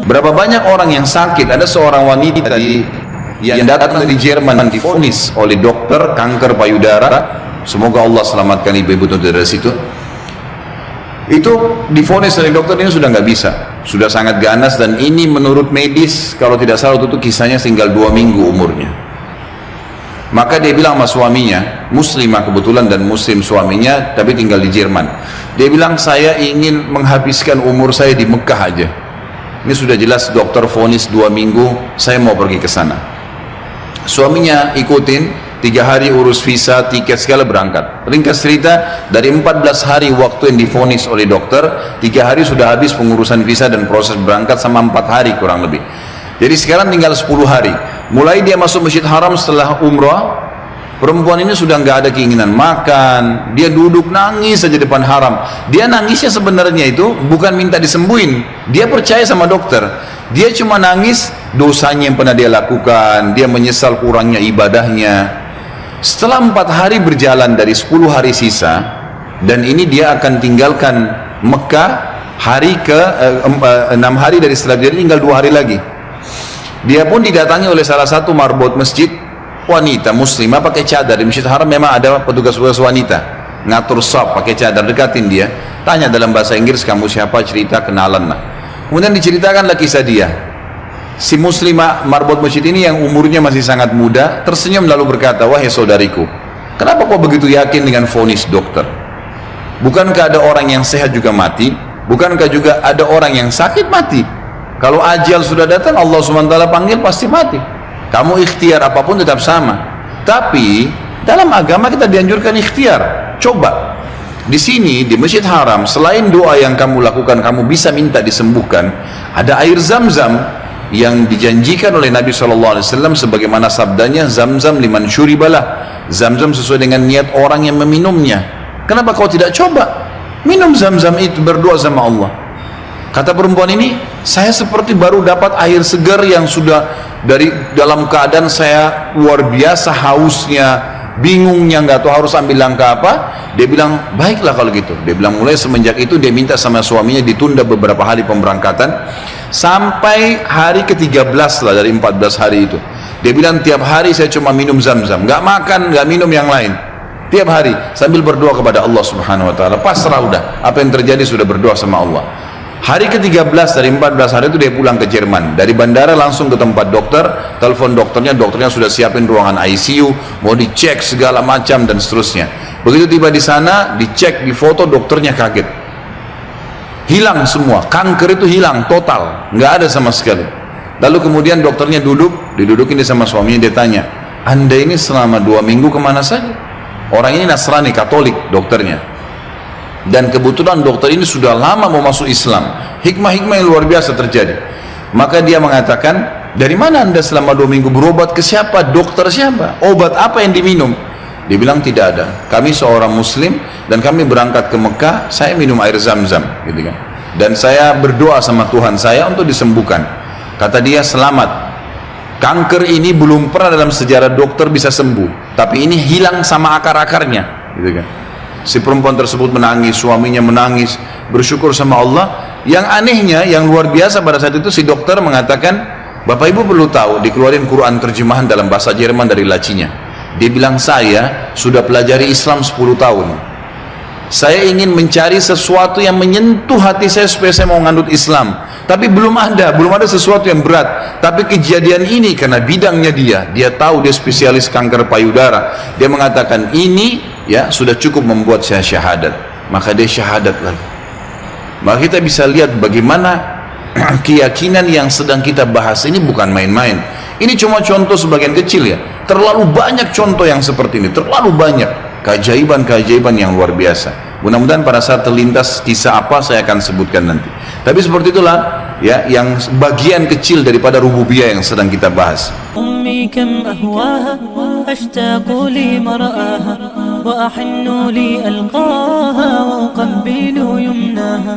Berapa banyak orang yang sakit? Ada seorang wanita yang datang dari Jerman divonis oleh dokter kanker payudara. Semoga Allah selamatkan ibu-ibu dari situ. Itu divonis oleh dokter, ini sudah nggak bisa, sudah sangat ganas, dan ini menurut medis kalau tidak salah itu kisahnya tinggal 2 minggu umurnya. Maka dia bilang sama suaminya, muslimah kebetulan dan muslim suaminya, tapi tinggal di Jerman. Dia bilang, saya ingin menghabiskan umur saya di Mekah aja. Ini sudah jelas dokter vonis 2 minggu, saya mau pergi ke sana. Suaminya ikutin, 3 hari urus visa, tiket segala, berangkat. Ringkas cerita, dari 14 hari waktu yang divonis oleh dokter, 3 hari sudah habis pengurusan visa dan proses berangkat sama 4 hari kurang lebih. Jadi sekarang tinggal 10 hari. Mulai dia masuk Masjid Haram setelah umrah, perempuan ini sudah nggak ada keinginan makan, dia duduk nangis saja depan haram. Dia nangisnya sebenarnya itu bukan minta disembuhin, dia percaya sama dokter. Dia cuma nangis dosanya yang pernah dia lakukan, dia menyesal kurangnya ibadahnya. Setelah 4 hari berjalan dari 10 hari sisa, dan ini dia akan tinggalkan Mekah hari ke 6 hari dari setelah, dia tinggal 2 hari lagi. Dia pun didatangi oleh salah satu marbot masjid, wanita muslimah pakai cadar. Di Masjid Haram memang ada petugas-petugas wanita ngatur shaf pakai cadar, dekatin dia, tanya dalam bahasa Inggris, kamu siapa, cerita, kenalan lah. Kemudian diceritakanlah kisah dia. Si muslimah marbot masjid ini yang umurnya masih sangat muda tersenyum lalu berkata, wahai saudariku, kenapa kau begitu yakin dengan vonis dokter? Bukankah ada orang yang sehat juga mati? Bukankah juga ada orang yang sakit mati? Kalau ajal sudah datang, Allah SWT panggil pasti mati. Kamu ikhtiar apapun tetap sama. Tapi dalam agama kita dianjurkan ikhtiar. Coba di sini di Masjid Haram, selain doa yang kamu lakukan, kamu bisa minta disembuhkan, ada air Zam-Zam yang dijanjikan oleh Nabi SAW, sebagaimana sabdanya, Zam-Zam liman syuribalah. Zam-Zam sesuai dengan niat orang yang meminumnya. Kenapa kau tidak coba minum Zam-Zam itu, berdoa sama Allah? Kata perempuan ini, saya seperti baru dapat air segar yang sudah dari dalam keadaan saya luar biasa hausnya, bingungnya, nggak tahu harus ambil langkah apa. Dia bilang, baiklah kalau gitu. Dia bilang mulai semenjak itu dia minta sama suaminya ditunda beberapa hari pemberangkatan sampai hari ke-13 lah dari 14 hari itu. Dia bilang tiap hari saya cuma minum Zam-Zam, nggak makan, nggak minum yang lain. Tiap hari sambil berdoa kepada Allah Subhanahu Wa Taala. Pasrah udah, apa yang terjadi sudah berdoa sama Allah. Hari ke-13 dari 14 hari itu dia pulang ke Jerman. Dari bandara langsung ke tempat dokter, telepon dokternya, dokternya sudah siapin ruangan ICU, mau dicek segala macam dan seterusnya. Begitu tiba di sana, dicek, difoto, dokternya kaget. Hilang semua, kanker itu hilang total, nggak ada sama sekali. Lalu kemudian dokternya didudukin dia sama suaminya, dia tanya, Anda ini selama 2 minggu kemana saja? Orang ini Nasrani, Katolik dokternya. Dan kebetulan dokter ini sudah lama mau masuk Islam. Hikmah-hikmah yang luar biasa terjadi. Maka dia mengatakan, dari mana Anda selama 2 minggu, berobat ke siapa, dokter siapa, obat apa yang diminum? Dia bilang tidak ada, kami seorang muslim dan kami berangkat ke Mekah, saya minum air Zam-Zam gitu kan. Dan saya berdoa sama Tuhan saya untuk disembuhkan. Kata dia, selamat, kanker ini belum pernah dalam sejarah dokter bisa sembuh, tapi ini hilang sama akar-akarnya gitu kan. Si perempuan tersebut menangis, suaminya menangis, bersyukur sama Allah. Yang anehnya, yang luar biasa pada saat itu, si dokter mengatakan, Bapak Ibu perlu tahu, dikeluarin Quran terjemahan dalam bahasa Jerman dari lacinya. Dia bilang, saya sudah pelajari Islam 10 tahun. Saya ingin mencari sesuatu yang menyentuh hati saya supaya saya mau ngandut Islam. Tapi belum ada sesuatu yang berat. Tapi kejadian ini karena bidangnya dia tahu, dia spesialis kanker payudara. Dia mengatakan ini ya sudah cukup membuat saya syahadat. Maka dia syahadat lagi. Maka kita bisa lihat bagaimana keyakinan yang sedang kita bahas ini bukan main-main. Ini cuma contoh sebagian kecil ya. Terlalu banyak contoh yang seperti ini, terlalu banyak keajaiban-keajaiban yang luar biasa. Mudah-mudahan pada saat terlintas kisah apa saya akan sebutkan nanti. Tapi seperti itulah ya yang bagian kecil daripada rububiyah yang sedang kita bahas. Ummi kam ahwaha ashtaqu li mar'aha wa ahinnu li alqaha wa uqabbilu yumnaha.